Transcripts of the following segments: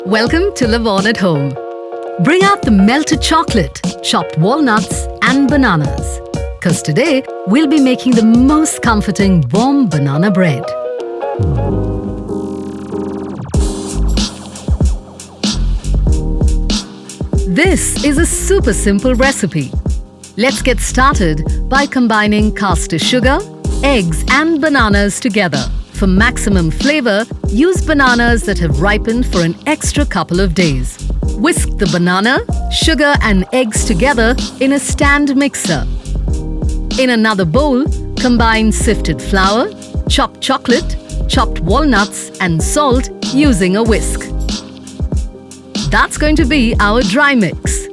Welcome to Levon at Home. Bring out the melted chocolate, chopped walnuts and bananas. Cause today, we'll be making the most comforting warm banana bread. This is a super simple recipe. Let's get started by combining caster sugar, eggs and bananas together. For maximum flavor, use bananas that have ripened for an extra couple of days. Whisk the banana, sugar and eggs together in a stand mixer. In another bowl, combine sifted flour, chopped chocolate, chopped walnuts and salt using a whisk. That's going to be our dry mix.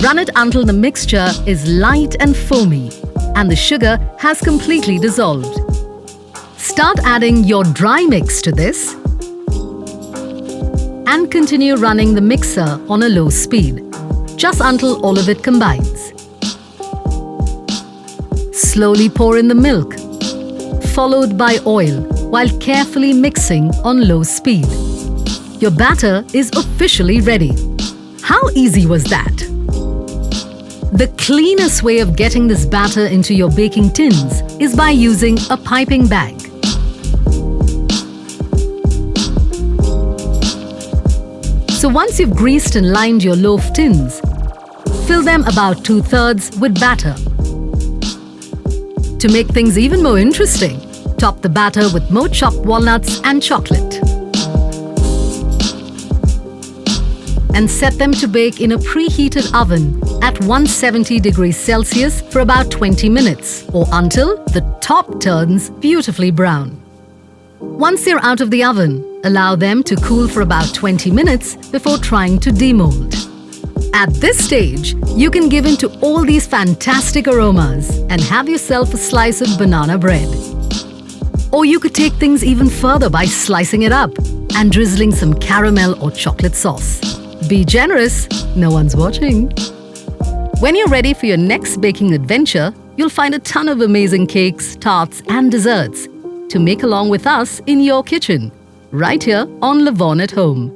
Run it until the mixture is light and foamy and the sugar has completely dissolved. Start adding your dry mix to this and continue running the mixer on a low speed, just until all of it combines. Slowly pour in the milk, followed by oil, while carefully mixing on low speed. Your batter is officially ready. How easy was that? The cleanest way of getting this batter into your baking tins is by using a piping bag. So once you've greased and lined your loaf tins, fill them about 2/3 with batter. To make things even more interesting, top the batter with more chopped walnuts and chocolate. And set them to bake in a preheated oven at 170 degrees Celsius for about 20 minutes or until the top turns beautifully brown. Once they're out of the oven, allow them to cool for about 20 minutes before trying to demold. At this stage, you can give in to all these fantastic aromas and have yourself a slice of banana bread. Or you could take things even further by slicing it up and drizzling some caramel or chocolate sauce. Be generous, no one's watching. When you're ready for your next baking adventure, you'll find a ton of amazing cakes, tarts and desserts to make along with us in your kitchen, right here on Levon at Home.